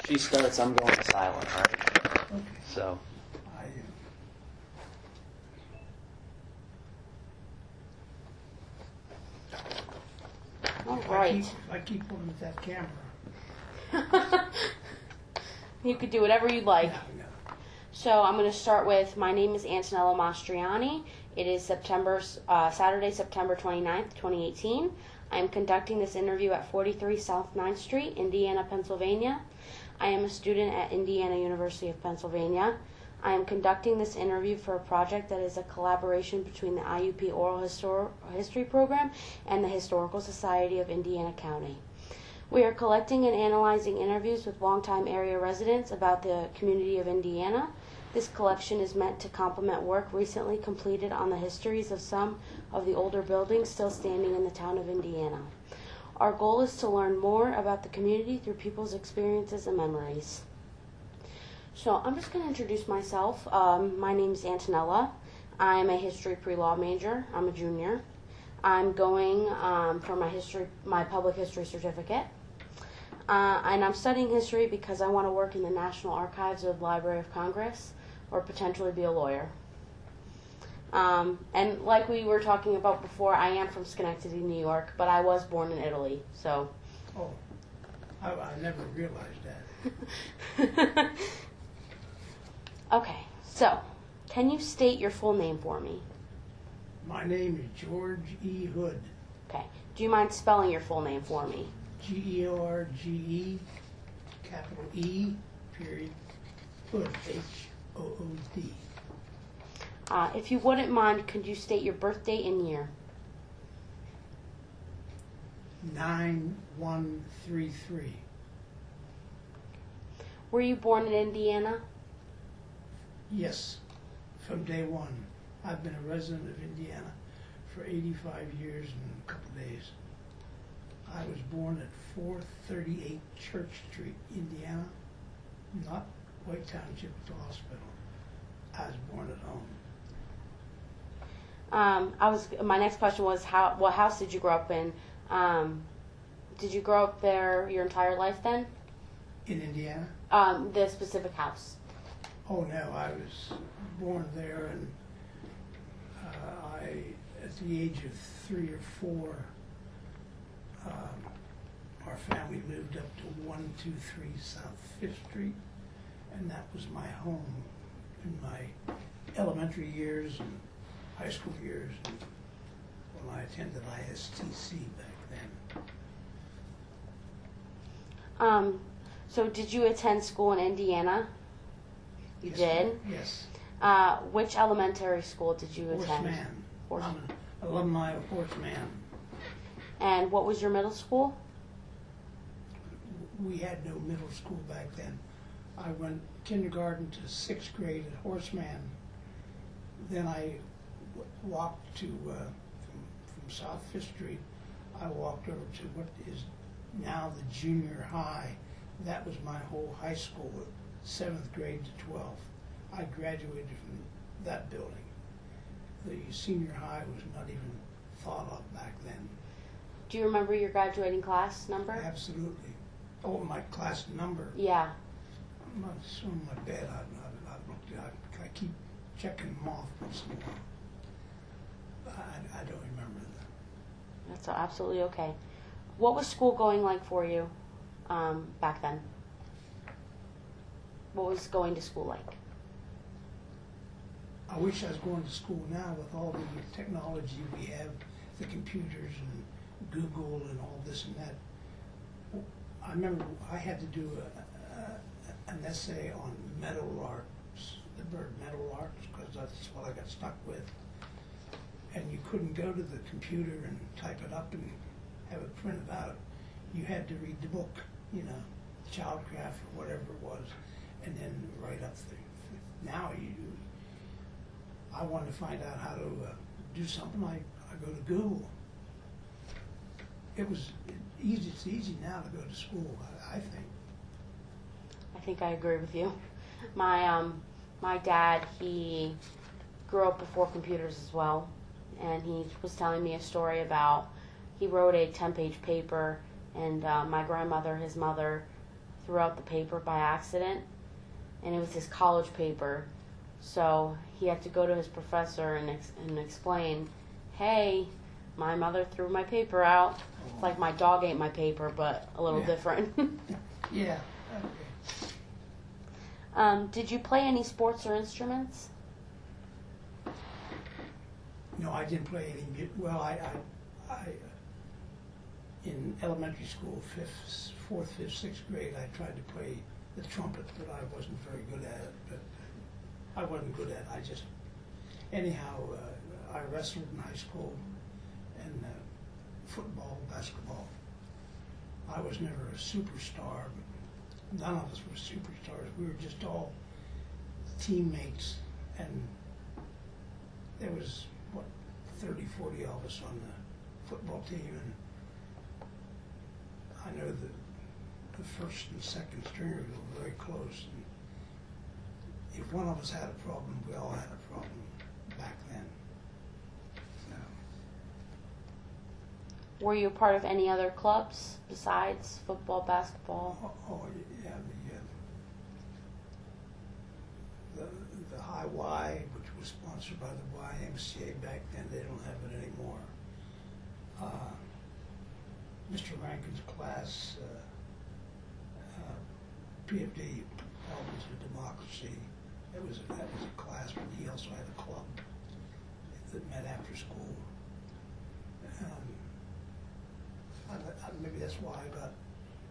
she starts, I'm going silent, all right? Okay. So, I, All if right. I keep looking at that camera. You could do whatever you'd like. No. So I'm going to start with, my name is Antonella Mastriani. It is Saturday, September 29th, 2018. I am conducting this interview at 43 South 9th Street, Indiana, Pennsylvania. I am a student at Indiana University of Pennsylvania. I am conducting this interview for a project that is a collaboration between the IUP Oral History Program and the Historical Society of Indiana County. We are collecting and analyzing interviews with longtime area residents about the community of Indiana. This collection is meant to complement work recently completed on the histories of some of the older buildings still standing in the town of Indiana. Our goal is to learn more about the community through people's experiences and memories. So I'm just going to introduce myself. My name is Antonella. I'm a history pre-law major. I'm a junior. I'm going for my public history certificate. And I'm studying history because I want to work in the National Archives or the Library of Congress or potentially be a lawyer. And like we were talking about before, I am from Schenectady, New York, but I was born in Italy, so. Oh, I never realized that. Okay, so can you state your full name for me? My name is George E. Hood. Okay. Do you mind spelling your full name for me? George, capital E, period, Hood, Hood. If you wouldn't mind, could you state your birth date and year? 9133. Were you born in Indiana? Yes, from day one. I've been a resident of Indiana for 85 years and a couple days. I was born at 438 Church Street, Indiana, not White Township at the hospital. I was born at home. My next question was, what house did you grow up in? Did you grow up there your entire life then? In Indiana? The specific house. Oh no, I was born there, and at the age of 3 or 4, our family moved up to 123 South 5th Street, and that was my home in my elementary years and high school years, and when I attended ISTC back then. So did you attend school in Indiana? You did? Yes. Which elementary school did you attend? Horseman. I'm an alumni of Horseman. And what was your middle school? We had no middle school back then. I went kindergarten to 6th grade at Horseman. Then I walked to, from South 5th Street, I walked over to what is now the junior high. That was my whole high school, 7th grade to 12th. I graduated from that building. The senior high was not even thought of back then. Do you remember your graduating class number? Absolutely. Oh, my class number? Yeah. It's on my bed. I keep checking them off once in a while. I don't remember that. That's absolutely okay. What was school going like for you back then? What was going to school like? I wish I was going to school now with all the technology we have, the computers and Google and all this and that. I remember I had to do an essay on meadowlarks, the bird meadowlarks, because that's what I got stuck with. And you couldn't go to the computer and type it up and have it printed out. You had to read the book, Childcraft or whatever it was, and then write up things. Now I want to find out how to do something, I go to Google. It's easy now to go to school, I think. I think I agree with you. My dad, he grew up before computers as well, and he was telling me a story about, he wrote a 10-page paper, and my grandmother, his mother, threw out the paper by accident, and it was his college paper. So he had to go to his professor and explain, hey, my mother threw my paper out. It's like my dog ate my paper, but a little different. Yeah. Okay. Did you play any sports or instruments? No, I didn't play any music. Well, I in elementary school, fourth, fifth, sixth grade, I tried to play the trumpet, but I wasn't very good at it. But I wasn't good at it. Anyhow, I wrestled in high school and football, basketball. I was never a superstar, but none of us were superstars. We were just all teammates, and there was, 30, 40 of us on the football team, and I know the first and second stringers were very close. And if one of us had a problem, we all had a problem back then. So. Were you a part of any other clubs besides football, basketball? Oh yeah, the High Y, which was sponsored by the YMCA back then. They don't have it anymore. Mr. Rankin's class, PFD, Problems with Democracy. That was a class, but he also had a club that met after school. Maybe that's why I got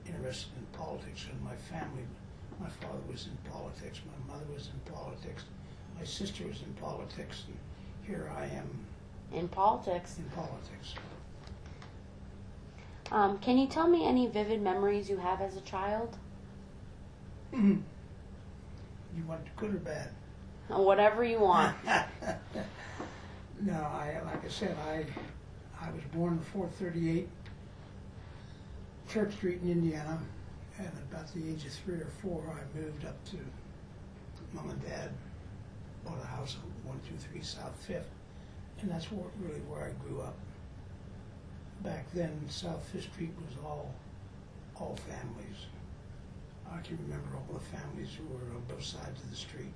interested in politics. And my family, my father was in politics, my mother was in politics, my sister was in politics, and here I am in politics. In politics. Can you tell me any vivid memories you have as a child? You want good or bad? Whatever you want. No, like I said, I was born in 438 Church Street in Indiana, and about the age of 3 or 4, I moved up to Mom and Dad bought a house on 123 South Fifth, and that's really where I grew up. Back then, South Fifth Street was all families. I can remember all the families who were on both sides of the street.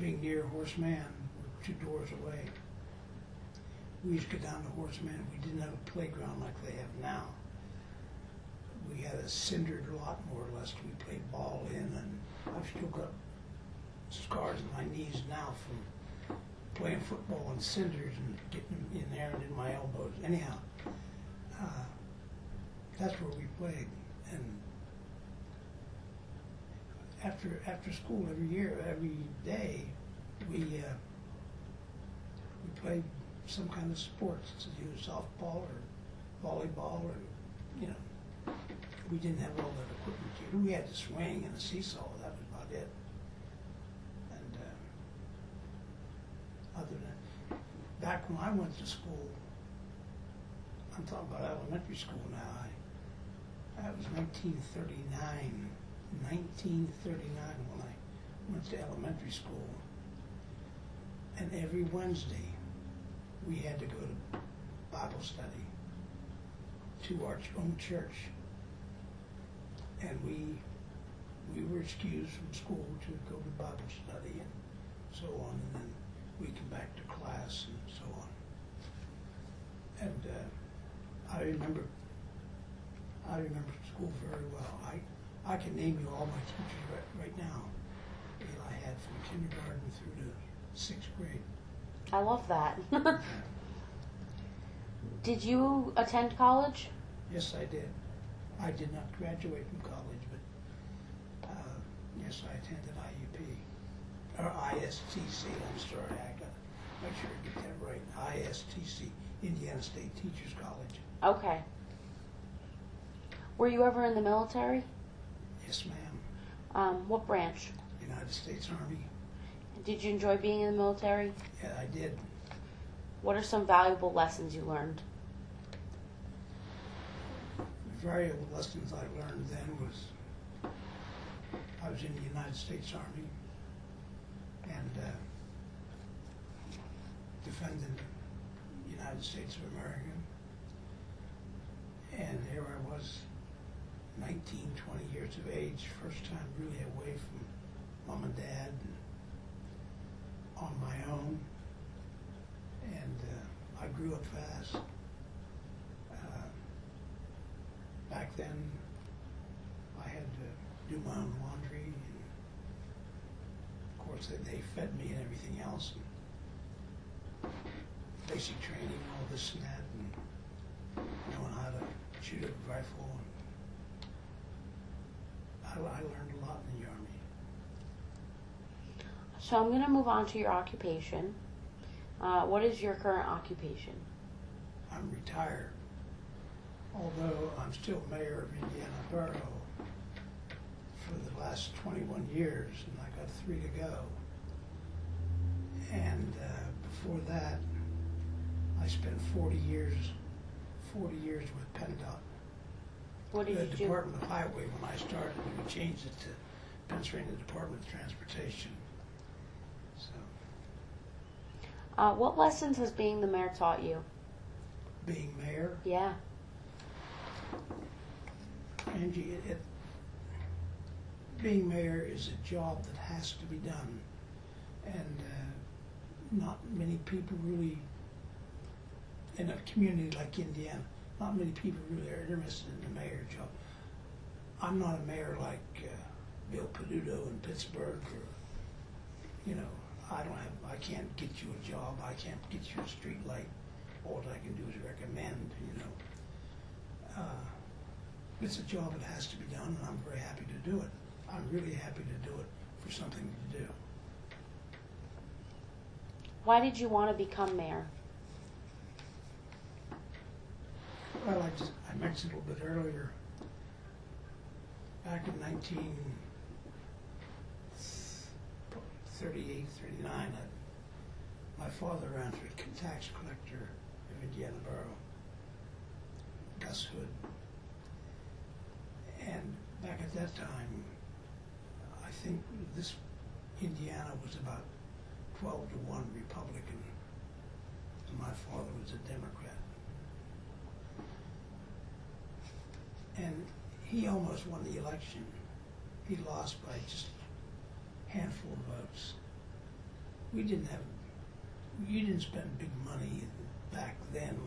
Being near Horace Mann, we're 2 doors away. We used to go down to Horace Mann. We didn't have a playground like they have now. We had a cindered lot, more or less. We played ball in, and I've still got scars on my knees now from playing football on cinders and getting in there and in my elbows. Anyhow, that's where we played. And after school every day, we played some kind of sports, either softball or volleyball, or we didn't have all that equipment. We had the swing and the seesaw. That was about it. And other than back when I went to school, I'm talking about elementary school now. That was 1939. 1939 when I went to elementary school, and every Wednesday we had to go to Bible study to our own church, and we were excused from school to go to Bible study and so on, and then we come back to class and so on. And I remember school very well. I can name you all my teachers right now that I had from kindergarten through to 6th grade. I love that. Did you attend college? Yes, I did. I did not graduate from college, but yes, I attended IUP, or ISTC, I'm sorry, I got to make sure I get that right. ISTC, Indiana State Teachers College. Okay. Were you ever in the military? Yes, ma'am. What branch? United States Army. Did you enjoy being in the military? Yeah, I did. What are some valuable lessons you learned? The valuable lessons I learned then was I was in the United States Army and defending the United States of America. And here I was 19, 20 years of age, first time really away from mom and dad and on my own. And I grew up fast. Back then, I had to do my own laundry, and of course they fed me and everything else, and basic training, all this and that, and knowing how to shoot a rifle. And I learned a lot in the Army. So I'm going to move on to your occupation. What is your current occupation? I'm retired, although I'm still mayor of Indiana Borough for the last 21 years, and I got 3 to go. And before that, I spent 40 years with PennDOT. What did The you do? Department of Highway, when I started, we changed it to Pennsylvania Department of Transportation. So, What lessons has being the mayor taught you? being mayor, Yeah. Angie, being mayor is a job that has to be done, and not many people really, in a community like Indiana, not many people really are interested in the mayor job. I'm not a mayor like Bill Peduto in Pittsburgh, or, you know, I can't get you a job, I can't get you a street light. All I can do is recommend, you know. It's a job that has to be done, and I'm very happy to do it. I'm really happy to do it for something to do. Why did you want to become mayor? Well, I mentioned a little bit earlier, back in 1938, 39, my father ran for tax collector of Indiana Borough, Gus Hood. And back at that time, I think this Indiana was about 12 to 1 Republican, and my father was a Democrat. And he almost won the election. He lost by just a handful of votes. You didn't spend big money back then.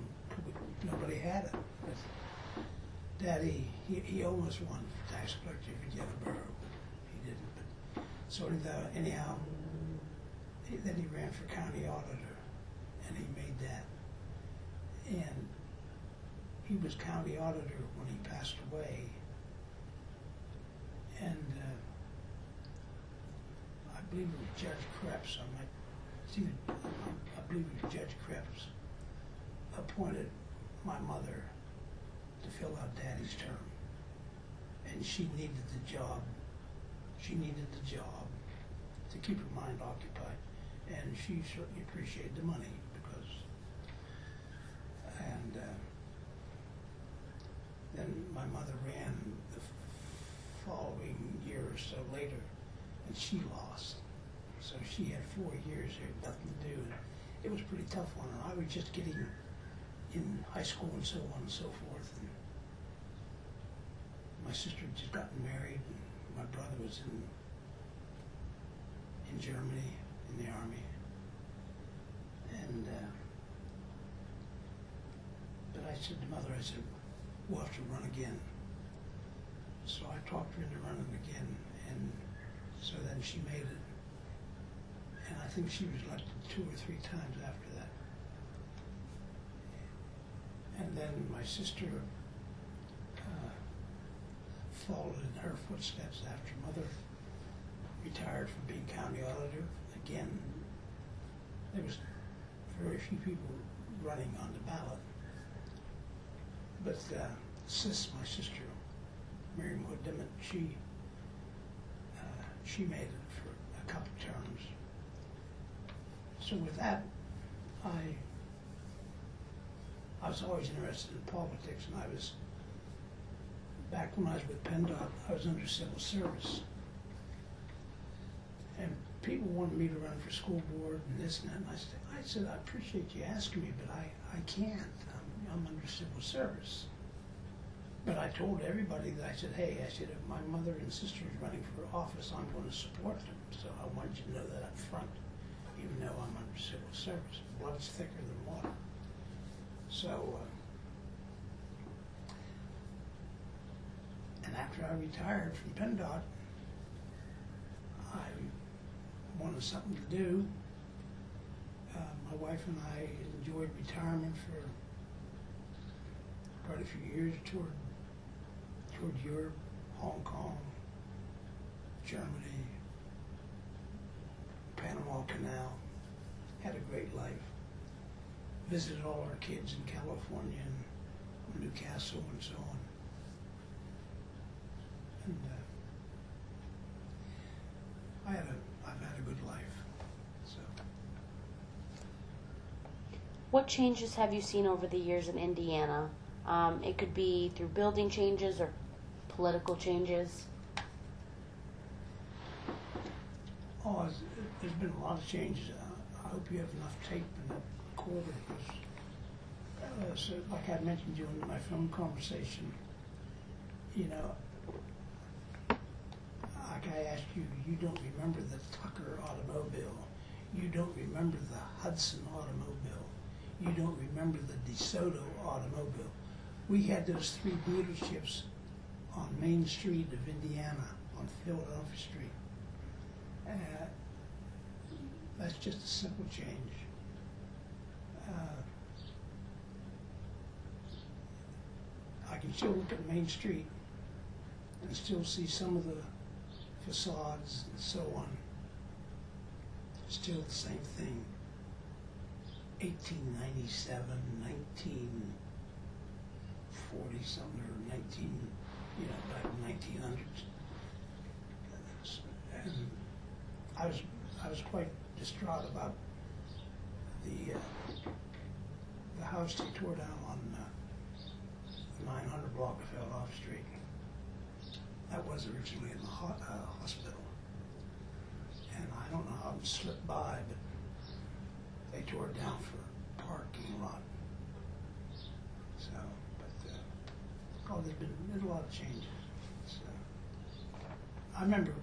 Nobody had it. But Daddy, he almost won for tax collector of Indiana Borough, but he didn't. But, so anyhow, then he ran for county auditor, and he made that. And he was county auditor when he passed away. And I believe it was Judge Krebs. I believe it was Judge Krebs appointed my mother to fill out Daddy's term. And she needed the job. She needed the job to keep her mind occupied. And she certainly appreciated the money because, and then my mother ran the following year or so later, and she lost. So she had 4 years there, nothing to do. And it was pretty tough on her. I was just getting in high school and so on and so forth. And my sister had just gotten married, and my brother was in Germany in the Army. And but I said to Mother, I said, we'll have to run again. So I talked her into running again, and so then she made it. And I think she was elected 2 or 3 times after that. And then my sister followed in her footsteps after Mother retired from being county auditor. Again, there was very few people running on the ballot. But my sister, Mary Moore Dimmitt, she made it for a couple terms. So with that, I was always interested in politics, and I was, back when I was with PennDOT, I was under civil service. And people wanted me to run for school board and this and that, and I said, I appreciate you asking me, but I can't. I'm under civil service. But I told everybody that I said, hey, I said, if my mother and sister is running for office, I'm going to support them. So I want you to know that up front, even though I'm under civil service. Blood's thicker than water. So, and after I retired from PennDOT, I wanted something to do. My wife and I enjoyed retirement for quite a few years, toured Europe, Hong Kong, Germany, Panama Canal, had a great life. Visited all our kids in California and Newcastle and so on. And I've had a good life. So. What changes have you seen over the years in Indiana? It could be through building changes or political changes. Oh, there's been a lot of changes. I hope you have enough tape in that recorder because, so like I mentioned during my phone conversation, you know, like I asked you, you don't remember the Tucker automobile. You don't remember the Hudson automobile. You don't remember the DeSoto automobile. We had those three dealerships on Main Street of Indiana, on Philadelphia Street. That's just a simple change. I can still look at Main Street and still see some of the facades and so on. Still the same thing. 1897, 1940 something, or 19, back in 1900s. And I was quite distraught about the house they tore down on the 900 block of Philadelphia Street. That was originally in the hospital. And I don't know how it slipped by, but they tore it down for a parking lot. So, but there's been a lot of changes. So, I remember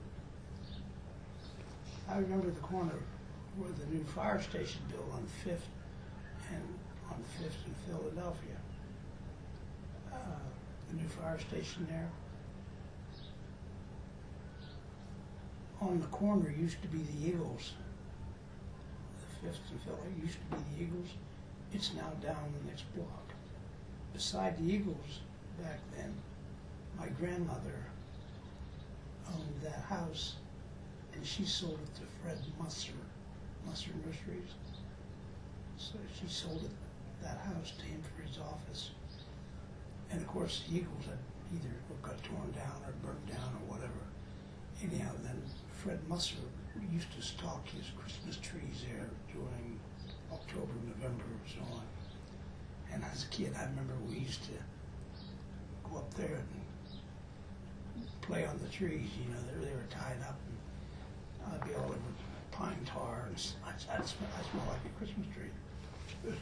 the corner where the new fire station built on 5th in Philadelphia. The new fire station there. On the corner used to be the Eagles. The 5th in Philadelphia used to be the Eagles. It's now down the next block. Beside the Eagles back then, my grandmother owned that house, and she sold it to Fred Musser Nurseries. So she sold that house to him for his office. And of course, the Eagles had either got torn down or burned down or whatever. Anyhow, then Fred Musser used to stock his Christmas trees there during October, November, and so on. And as a kid, I remember we used to go up there and play on the trees. They were tied up, and I'd be all over pine tar, and I smell like a Christmas tree. But,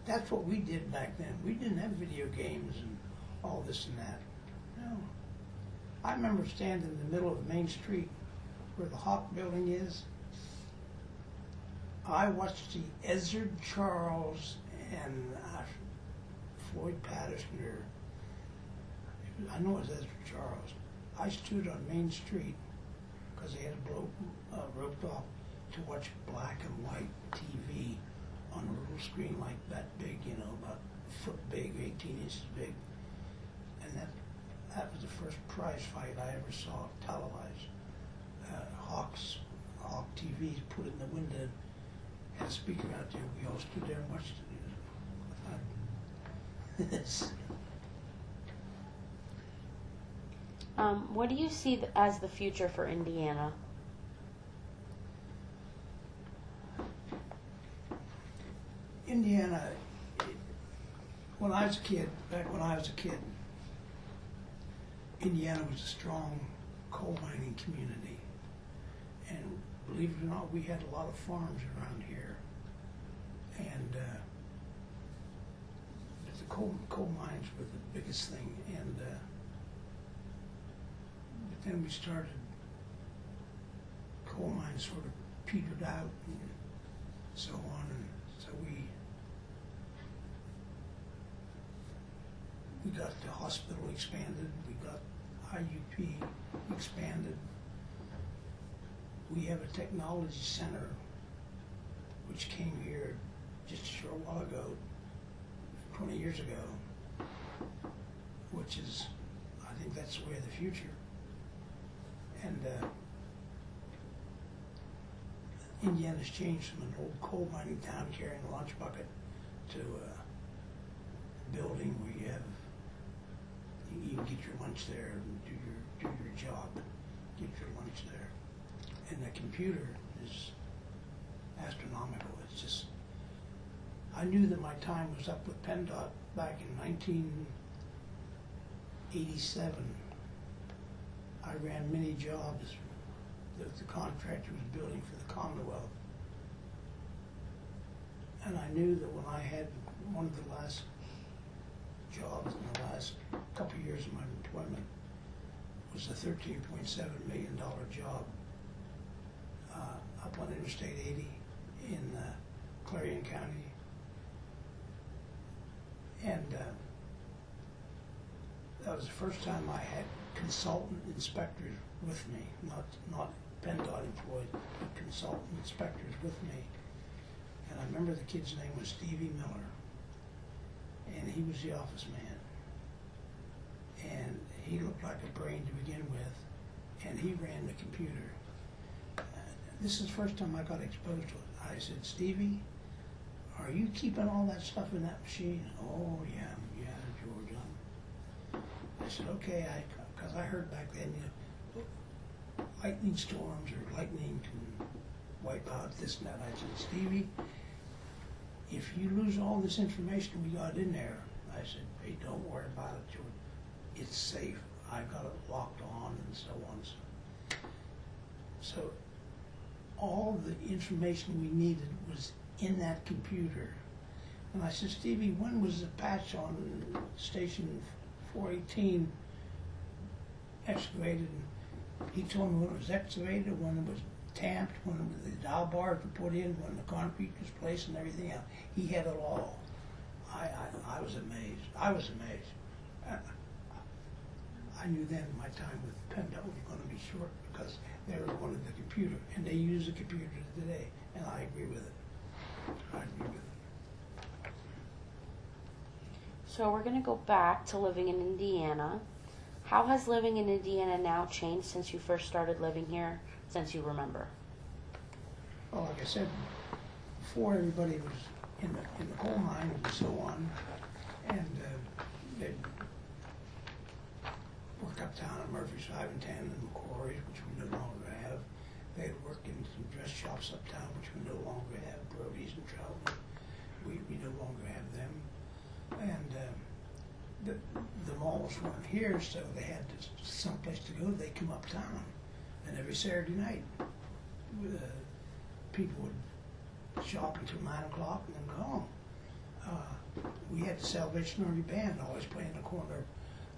that's what we did back then. We didn't have video games and all this and that. No. I remember standing in the middle of Main Street where the Hawk building is. I watched the Ezzard Charles and Floyd Patterson, I know it was Ezzard Charles. I stood on Main Street because they had it roped off to watch black and white TV on a little screen like that big, about a foot big, 18 inches big. And that was the first prize fight I ever saw televised. Hawk TV put it in the window, had a speaker out there. We all stood there and watched it. What do you see as the future for Indiana? Indiana, when I was a kid, Indiana was a strong coal mining community. And believe it or not, we had a lot of farms around here. And but the coal mines were the biggest thing, and but then we started, coal mines sort of petered out and so on, and so we got the hospital expanded, we got IUP expanded. We have a technology center which came here just a short while ago, 20 years ago, which is, I think that's the way of the future. And Indiana's changed from an old coal mining town carrying a lunch bucket to a building where you can get your lunch there and do your job, get your lunch there. And the computer is astronomical. It's just, I knew that my time was up with PennDOT back in 1987. I ran many jobs that the contractor was building for the Commonwealth. And I knew that when I had one of the last jobs in the last couple of years of my employment was a $13.7 million job up on Interstate 80 in Clarion County. And that was the first time I had consultant inspectors with me, not PennDOT employed, but consultant inspectors with me. And I remember the kid's name was Stevie Miller, and he was the office man. And he looked like a brain to begin with, and he ran the computer. This is the first time I got exposed to it. I said, Stevie, are you keeping all that stuff in that machine? Oh, yeah, George. I said, okay, because I heard back then, you know, lightning storms or lightning can wipe out this and that. I said, Stevie, if you lose all this information we got in there, I said, hey, don't worry about it, George. It's safe. I got it locked on and so on. So all the information we needed was in that computer. And I said, Stevie, when was the patch on station 418 excavated? And he told me when it was excavated, when it was tamped, when the dial bars were put in, when the concrete was placed and everything else. He had it all. I was amazed. I was amazed. I knew then my time with PennDOT was going to be short because they were one of the computer, and they use the computer today, and I agree with it. I agree with it. So we're going to go back to living in Indiana. How has living in Indiana now changed since you first started living here, since you remember? Well, like I said, before everybody was in the coal mines and so on, and they'd work uptown at Murphy's 5 and 10 and McCrory's, which we no longer have. They'd work in some dress shops uptown, which we no longer have, Brody's and Trout. We no longer have them. And the malls weren't here, so they had someplace to go. They'd come uptown. And every Saturday night, people would shop until 9 o'clock and then go home. We had the Salvation Army Band always playing the corner of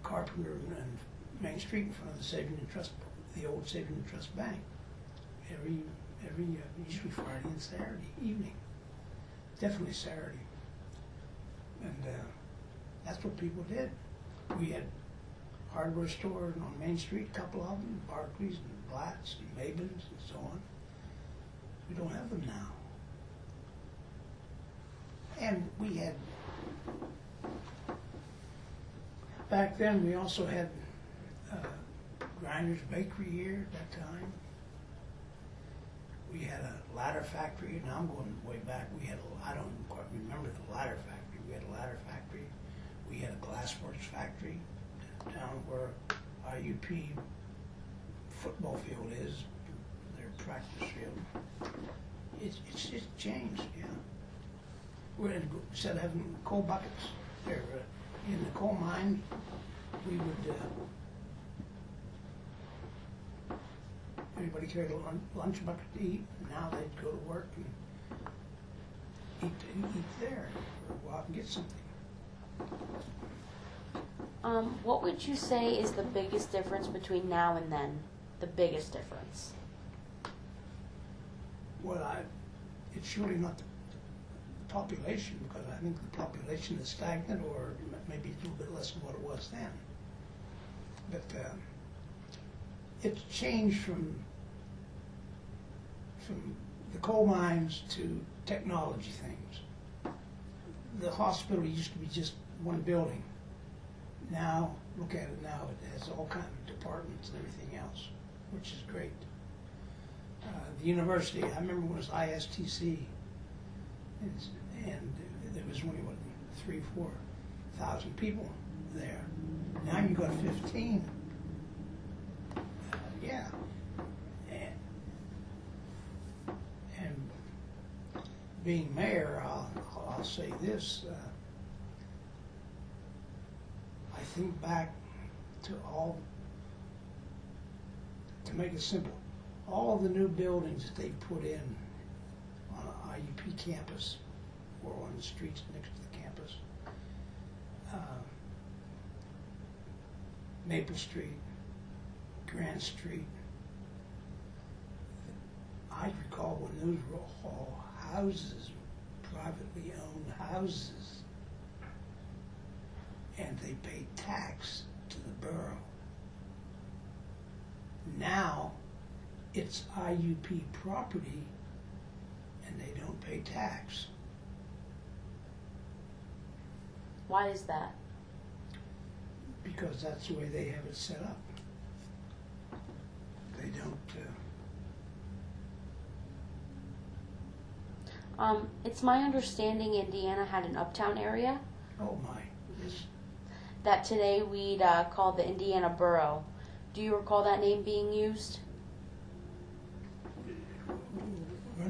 Carpenter and Main Street in front of the Saving and Trust, the old Saving and Trust Bank. Every usually Friday and Saturday evening. Definitely Saturday. And that's what people did. We had hardware stores on Main Street, a couple of them, Barclays and Blatts and Mabins and so on. We don't have them now. And we had, back then we also had Grinder's Bakery here at that time. We had a ladder factory. Now I'm going way back. We had I don't quite remember the ladder factory. We had a ladder factory. We had a glassworks factory down where IUP football field is, their practice field. It's changed, yeah. Instead of having coal buckets there in the coal mine, we would everybody carried a lunch bucket to eat. Now they'd go to work and eat there, or go out and get something. What would you say is the biggest difference between now and then? The biggest difference? Well, it's surely not the population, because I think the population is stagnant, or maybe a little bit less than what it was then. But it's changed from the coal mines to technology things. The hospital used to be just one building. Now, look at it now, it has all kinds of departments and everything else, which is great. The university, I remember when it was ISTC, and there was only, what, 3,000-4,000 people there. Now you've got 15. Yeah. And being mayor, I'll say this, I think back to to make it simple, all of the new buildings that they put in on an IUP campus or on the streets next to the campus, Maple Street, Grant Street, I recall when those were all houses, privately owned houses, and they paid tax to the borough. Now, it's IUP property, and they don't pay tax. Why is that? Because that's the way they have it set up. They don't, It's my understanding Indiana had an Uptown area oh my, this, that today we'd call the Indiana Borough. Do you recall that name being used?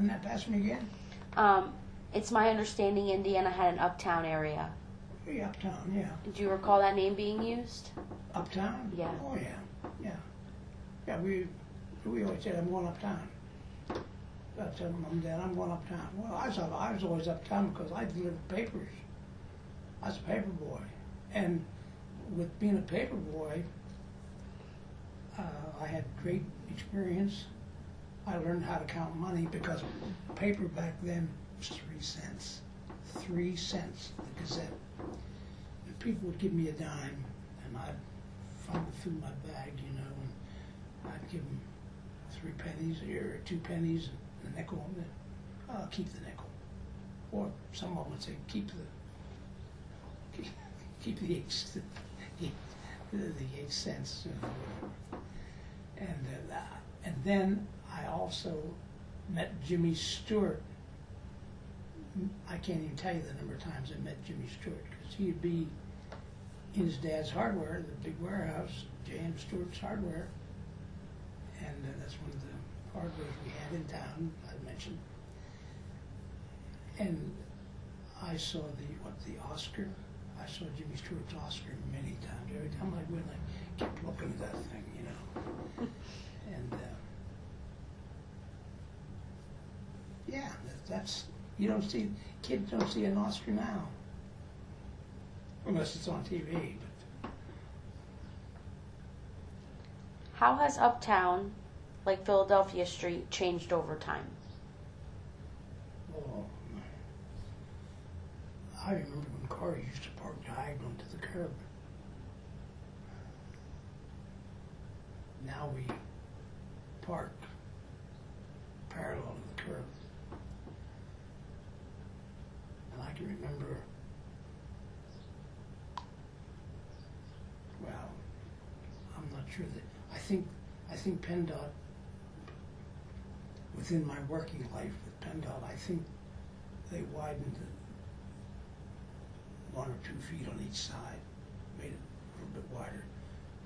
run that past me again? It's my understanding Indiana had an Uptown area. Yeah, Uptown, yeah. Do you recall that name being used? Uptown? Yeah. Oh, yeah, yeah. Yeah, we always said, I'm going uptown. I tell Mom and Dad, I'm going uptown. Well, I was always uptown because I delivered papers. I was a paper boy. And with being a paper boy, I had great experience. I learned how to count money because paper back then was 3 cents. 3 cents, the Gazette. And people would give me a dime, and I'd fumble through my bag, you know, and I'd give them 3 pennies or 2 pennies and a nickel, and then keep the nickel. Or some of them would say, keep the 8 cents, you know, whatever. And then I also met Jimmy Stewart. I can't even tell you the number of times I met Jimmy Stewart, because he'd be in his dad's hardware, the big warehouse, J.M. Stewart's Hardware, and that's one of the hardwares we had in town, I mentioned. And I saw the Oscar. I saw Jimmy Stewart's Oscar many times. Every time I went, I kept looking at that thing, you know. And yeah, that's, you don't see, kids don't see an Oscar now, unless it's on TV. But How has Uptown, like Philadelphia Street, changed over time? oh, I remember when cars used to park diagonal to the curb. Now we park parallel to the curb. And I can remember, well, I'm not sure that, I think PennDOT, within my working life with PennDOT, I think they widened it 1 or 2 feet on each side, made it a little bit wider.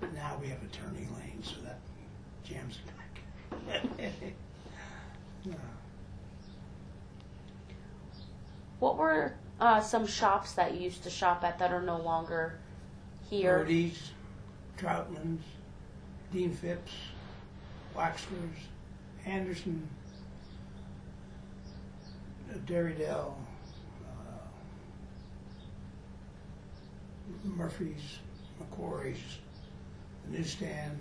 But now we have a turning lane, so that jams it back. No. What were some shops that you used to shop at that are no longer here? Birdie's, Troutman's, Dean Phipps, Waxler's, Anderson, Derrydale, Murphy's, McCory's, the newsstand.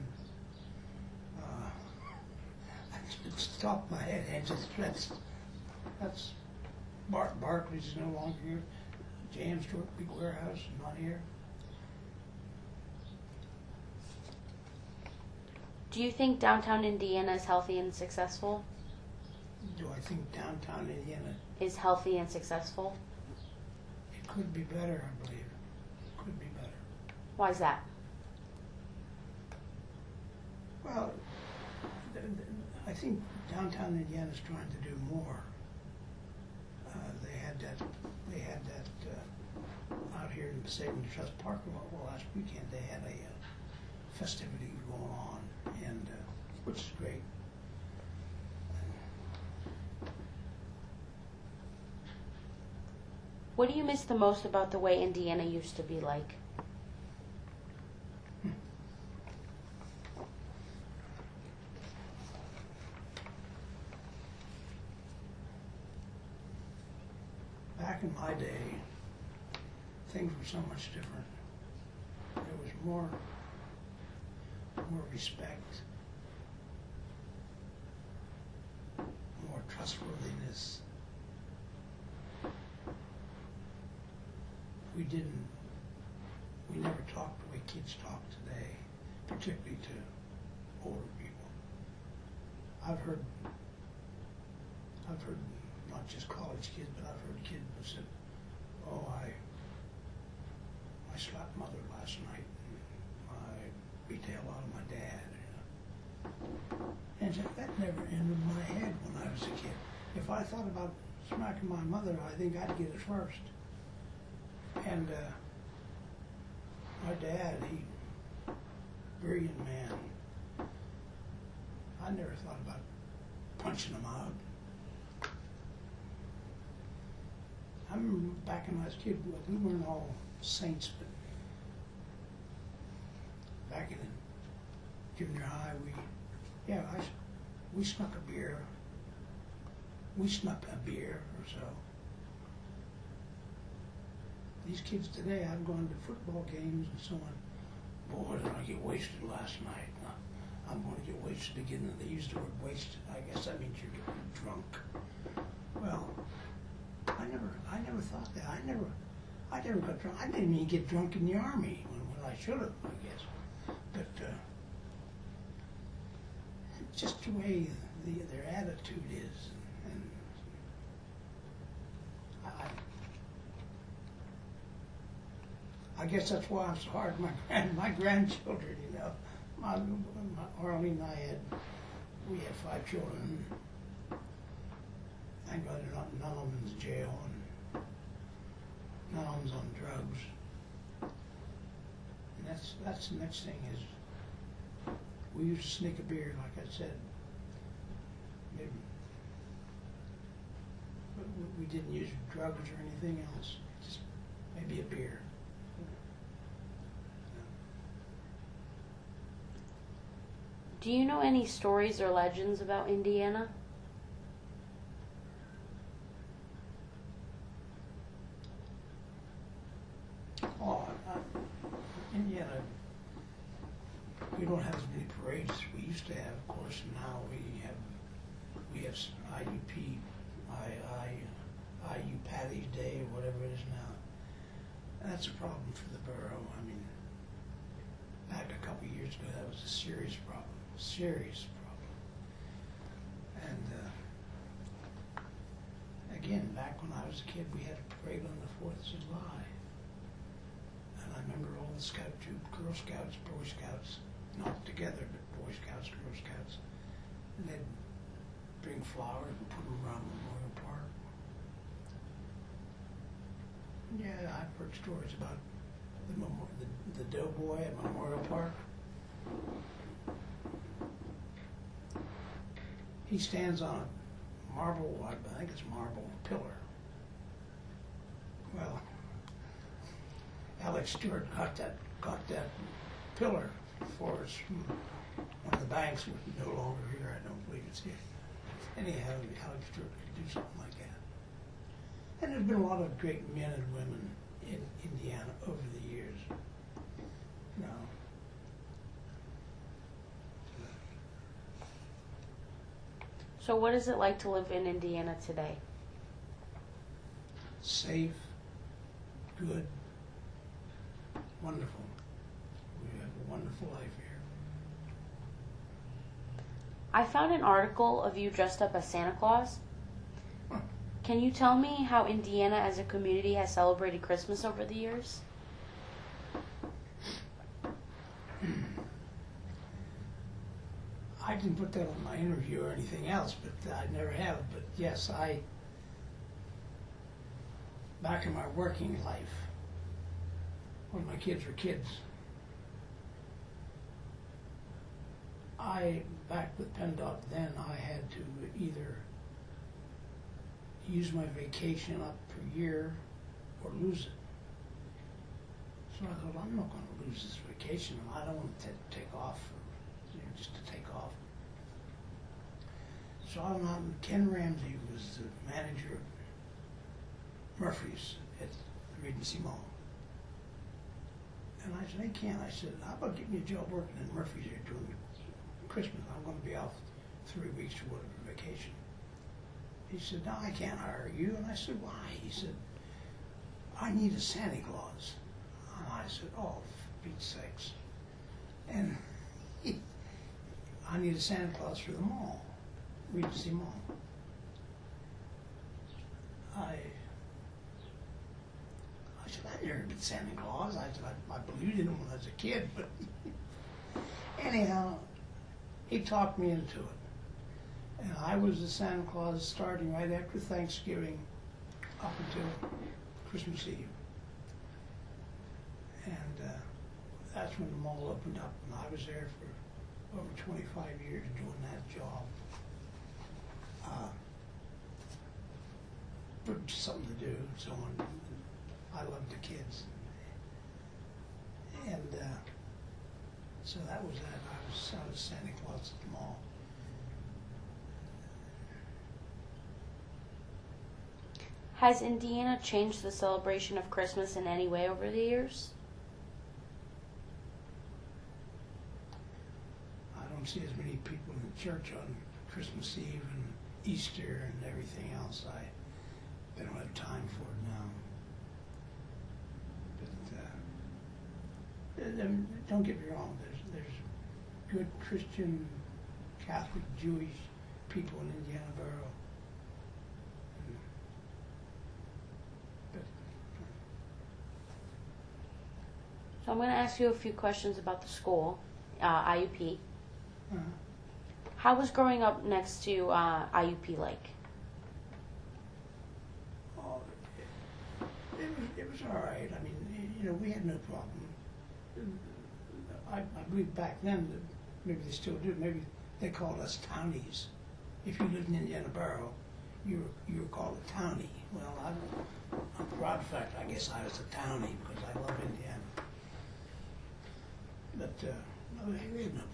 It's top of my head, and that's Barclays is no longer here. Jan Stewart, big warehouse, not here. Do you think downtown Indiana is healthy and successful? Do I think downtown Indiana Is healthy and successful? it could be better? I believe could be better. Why is that? Well, I think downtown Indiana is trying to do more. They had that out here in the Saving Trust Park last weekend. They had a festivity going on, and which is great. What do you miss the most about the way Indiana used to be like? Back in my day, things were so much different. There was more respect, more trustworthiness. We never talked the way kids talk today, particularly to older people. I've heard not just college kids, but I've heard kids who said, "Oh, I slapped mother last night, and I beat the hell out of my dad." And that never entered my head when I was a kid. If I thought about smacking my mother, I think I'd get it first. And my dad, brilliant man. I never thought about punching him out. I remember back when I was a kid, we weren't all saints, but back in junior high, we snuck a beer. We snuck a beer or so. These kids today, I've gone to football games and so on. Boy, did I get wasted last night. I'm going to get wasted again. And they use the word wasted. I guess that means you're getting drunk. Well, I never thought that. I never got drunk. I didn't even get drunk in the Army when I should have, I guess. But just the way their attitude is, and I guess that's why I'm so hard on my grandchildren. You know, Arlene and I we had 5 children. Thank God none of them's in jail, and none of them's on drugs. And that's the next thing is we used to sneak a beer, like I said. Maybe, but we didn't use drugs or anything else. Just maybe a beer. Do you know any stories or legends about Indiana? Oh, Indiana, we don't have as many parades as we used to have, of course. Now we have IUP, IU Patty's Day, or whatever it is now. And that's a problem for the borough. I mean, back a couple of years ago, that was a serious problem. And again, back when I was a kid, we had a parade on the 4th of July. And I remember all the Scout troop, Girl Scouts, Boy Scouts, not together, but Boy Scouts, Girl Scouts. And they'd bring flowers and put them around Memorial Park. Yeah, I've heard stories about the doughboy at Memorial Park. He stands on a marble, I think it's marble pillar. Well, Alex Stewart got that pillar for us from one of the banks, which is no longer here. I don't believe it's here. Anyhow, Alex Stewart could do something like that. And there's been a lot of great men and women in Indiana over the years. No. So what is it like to live in Indiana today? Safe, good, wonderful. We have a wonderful life here. I found an article of you dressed up as Santa Claus. Can you tell me how Indiana as a community has celebrated Christmas over the years? I didn't put that on my interview or anything else, but I never have. But yes, back in my working life, when my kids were kids, back with PennDOT then, I had to either use my vacation up per year or lose it. So I thought, I'm not going to lose this vacation. I don't want to take off, just to take off. So I went out, and Ken Ramsey was the manager of Murphy's at the Regency Mall. And I said, hey Ken, I said, how about getting me a job working in Murphy's here during Christmas? I'm going to be off 3 weeks or whatever vacation. He said, no, I can't hire you. And I said, why? He said, I need a Santa Claus. And I said, oh, for Pete's sakes. And I need a Santa Claus for the mall, Regency Mall. I said, I've never been Santa Claus. I said, I believed in him when I was a kid, but anyhow, he talked me into it. And I was the Santa Claus starting right after Thanksgiving up until Christmas Eve. And that's when the mall opened up, and I was there for over 25 years doing that job. But something to do, so I loved the kids. And so that was that. I was Santa Claus at the mall. Has Indiana changed the celebration of Christmas in any way over the years? I don't see as many people in the church on Christmas Eve and Easter and everything else. They don't have time for it now. But don't get me wrong. There's good Christian, Catholic, Jewish people in Indiana Borough. So I'm going to ask you a few questions about the school, IUP. How was growing up next to IUP like? Oh, it was all right. I mean, we had no problem. I believe back then that maybe they still do. Maybe they called us townies. If you lived in Indiana Borough, you were called a townie. Well, I'm proud of the fact I guess I was a townie because I love Indiana. But no, we had no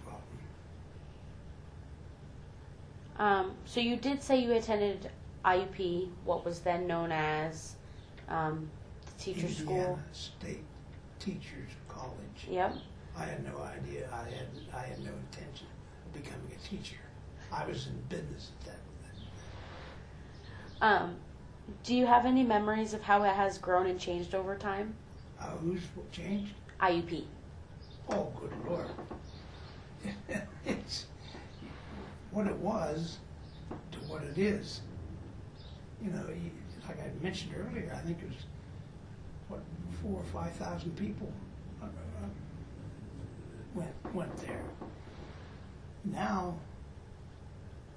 problem. So you did say you attended IUP, what was then known as the teacher school. Indiana State Teachers College. Yep. I had no idea. I had no intention of becoming a teacher. I was in business at that. Do you have any memories of how it has grown and changed over time? Who's changed? IUP. Oh, good Lord. It's what it was to what it is. Like I mentioned earlier, I think it was, 4,000 or 5,000 people went there. Now,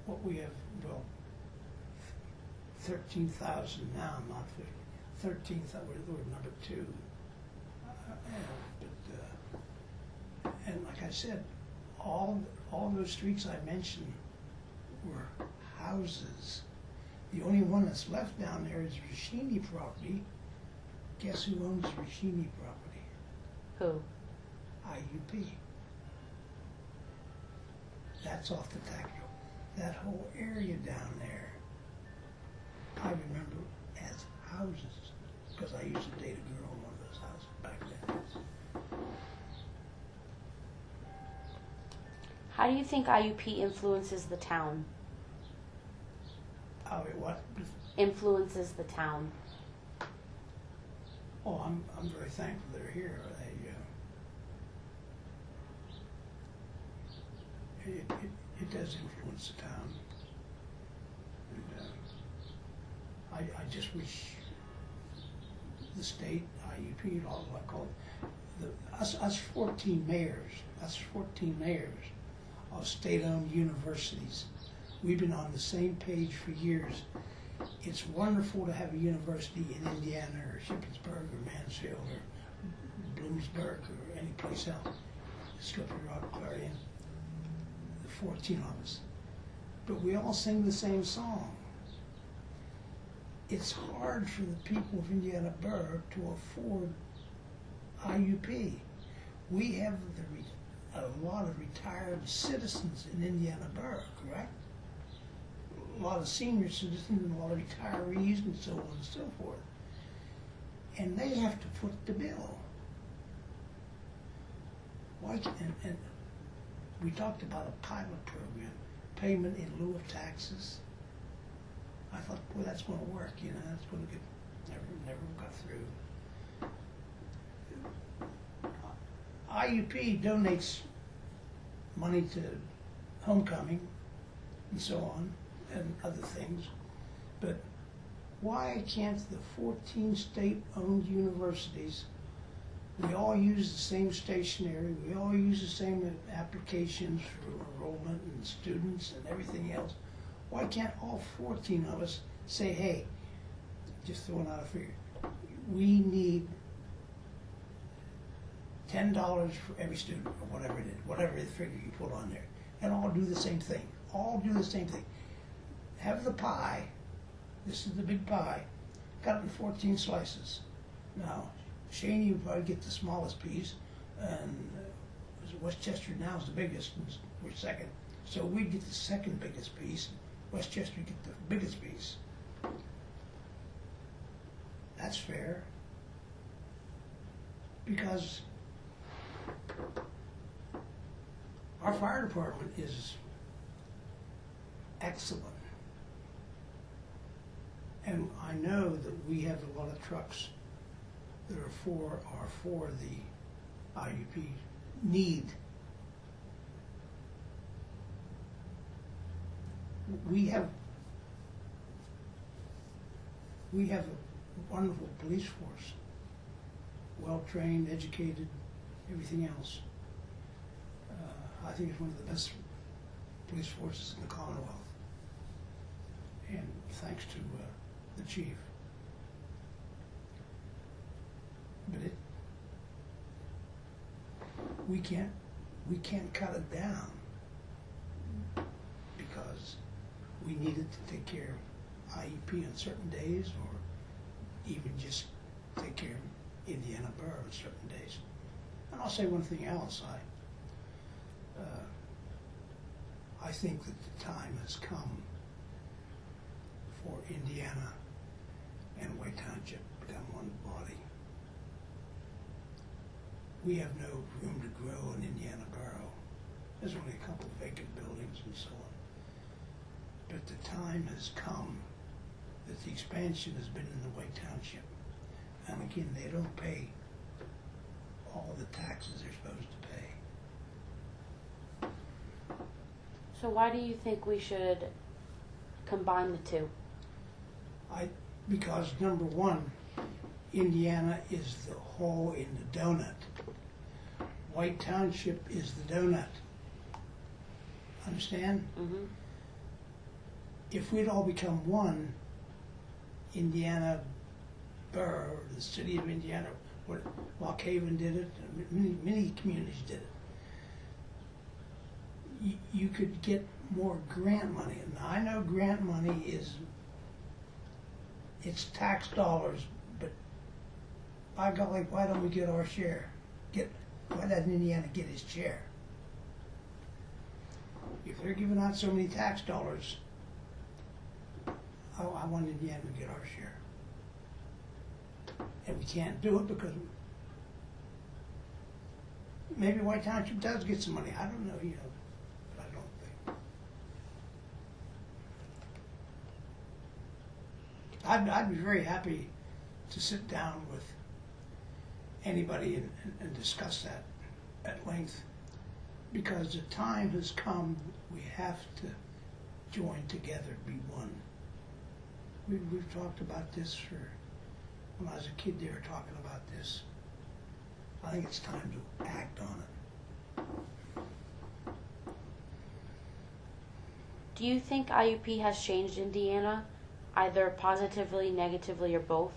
what we have, 13,000 now, not 50. 13,000, we're number 2. And like I said, all those streets I mentioned were houses. The only one that's left down there is Rashini property. Guess who owns Rashini property? Who? IUP. That's off the tax roll. That whole area down there, I remember as houses, because I used to date a girl when How do you think IUP influences the town? How it what? Influences the town. Oh, I'm very thankful they're here. It does influence the town. And I just wish the state, IUP, all I call it, us 14 mayors of state-owned universities, we've been on the same page for years. It's wonderful to have a university in Indiana or Shippensburg or Mansfield or Bloomsburg or any place else, Slippery Rock, Clarion, the 14 of us. But we all sing the same song. It's hard for the people of Indiana Borough to afford IUP. We have a lot of retired citizens in Indiana Borough, correct? A lot of senior citizens and a lot of retirees and so on and so forth. And they have to foot the bill. And we talked about a pilot program, payment in lieu of taxes. I thought, boy, that's going to work, that's going to get, never got through. IUP donates money to homecoming and so on and other things, but why can't the 14 state-owned universities, we all use the same stationery, we all use the same applications for enrollment and students and everything else, why can't all 14 of us say, hey, just throwing out a figure, we need $10 for every student, or whatever it is, whatever the figure you put on there, and all do the same thing. All do the same thing. Have the pie, this is the big pie, cut it in 14 slices. Now, Shane, you probably get the smallest piece, and Westchester now is the biggest, and we're second. So we get the second biggest piece, Westchester get the biggest piece. That's fair. Because our fire department is excellent. And I know that we have a lot of trucks that are for the IUP need. We have a wonderful police force, well-trained, educated, everything else. I think it's one of the best police forces in the Commonwealth, and thanks to the chief. But we can't cut it down because we need it to take care of IEP on certain days, or even just take care of Indiana Borough on certain days. And I'll say one thing else. I think that the time has come for Indiana and White Township to become one body. We have no room to grow in Indiana Borough. There's only a couple of vacant buildings and so on. But the time has come that the expansion has been in the White Township. And again, they don't pay all the taxes they're supposed to pay. So why do you think we should combine the two? Because number one, Indiana is the hole in the donut. White Township is the donut. Understand? Mm-hmm. If we'd all become one, Indiana Borough, the city of Indiana, Lockhaven did it, many communities did it. You could get more grant money. Now, I know grant money it's tax dollars, but by golly, why don't we get our share? Why doesn't Indiana get his share? If they're giving out so many tax dollars, I want Indiana to get our share. And we can't do it because maybe White Township does get some money. I don't know, but I'd be very happy to sit down with anybody and discuss that at length, because the time has come. We have to join together, be one. We've talked about this when I was a kid. They were talking about this. I think it's time to act on it. Do you think IUP has changed Indiana, either positively, negatively, or both?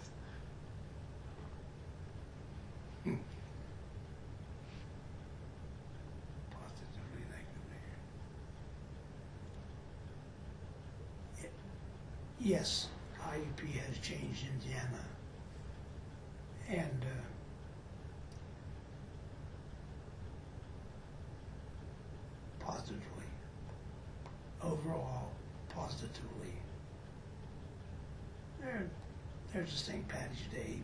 Positively, negatively. Yes, IUP has changed Indiana, and positively. Overall, positively. There's a St. Patty's Day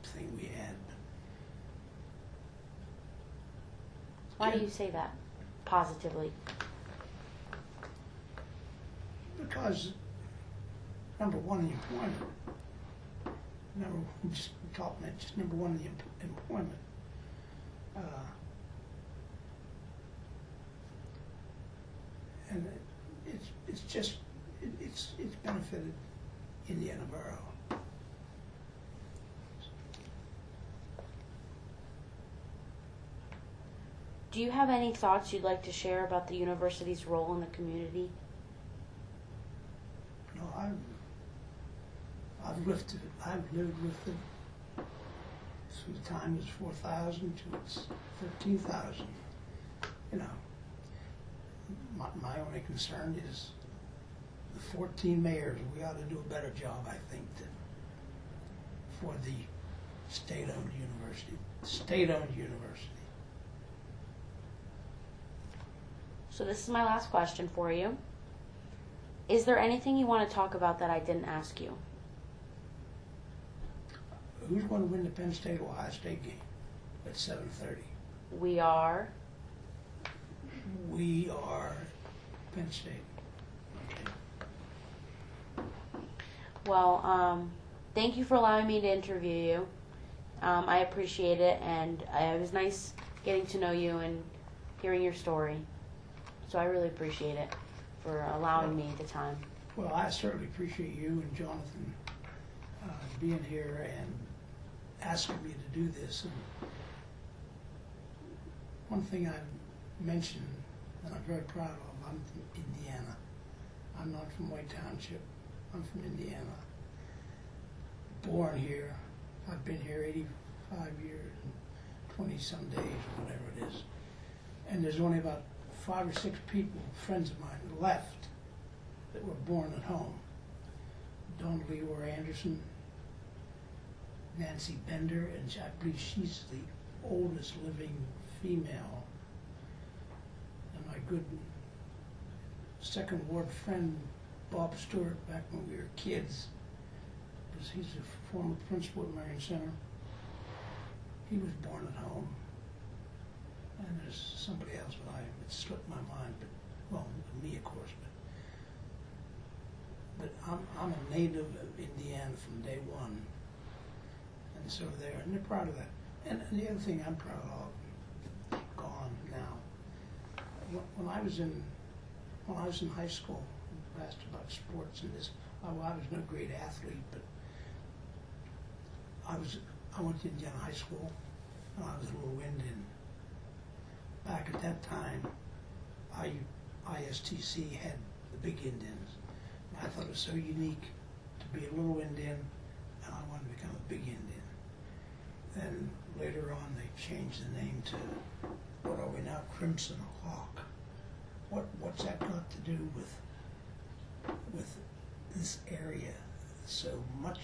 thing we had. Why do you say that? Positively. Because, number one, the employment. Number one, the employment. And it's benefited Indiana Borough. Do you have any thoughts you'd like to share about the university's role in the community? No, I've lived with it from the time it was 4,000 to it's 13,000. You know, my only concern is the 14 mayors. We ought to do a better job, I think, for the state-owned university. State-owned university. So this is my last question for you. Is there anything you want to talk about that I didn't ask you? Who's going to win the Penn State-Ohio State game at 7:30? We are. We are Penn State. Okay. Well, thank you for allowing me to interview you. I appreciate it, and it was nice getting to know you and hearing your story. So I really appreciate it for allowing me the time. Well, I certainly appreciate you and Jonathan being here and asking me to do this. And one thing I mentioned that I'm very proud of, I'm from Indiana. I'm not from White Township. I'm from Indiana. Born here. I've been here 85 years and 20-some days, or whatever it is. And there's only about 5 or 6 people, friends of mine, left that were born at home. Donna Leroy Anderson, Nancy Bender, and I believe she's the oldest living female. And my good second ward friend, Bob Stewart, back when we were kids, because he's a former principal at Marion Center. He was born at home. And there's somebody else, but it slipped my mind. But well, me of course. But I'm a native of Indiana from day one, and so they're proud of that. And the other thing I'm proud of, gone now. When I was in high school, I asked about sports and this. I was no great athlete, but I went to Indiana High School, and I was a little Indian. Back at that time, ISTC had the big Indians. And I thought it was so unique to be a little Indian, and I wanted to become a big Indian. Then later on, they changed the name to, what are we now, Crimson Hawk. What's that got to do with this area? So much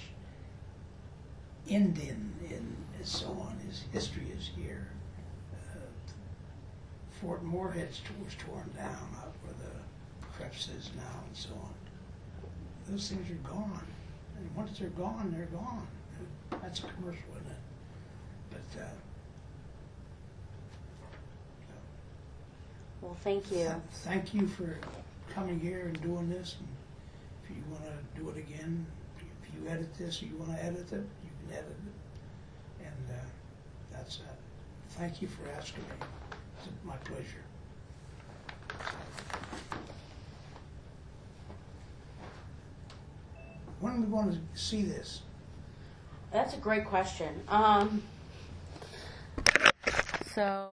Indian and so on. His history is here. Fort Moorhead was torn down out where the Krebs is now and so on. Those things are gone. And once they're gone, they're gone. That's a commercial, isn't it? But, well, thank you. Thank you for coming here and doing this. And If you want to do it again, if you edit this or you want to edit it, you can edit it. And that's it. Thank you for asking me. It's my pleasure. When are we going to see this? That's a great question. So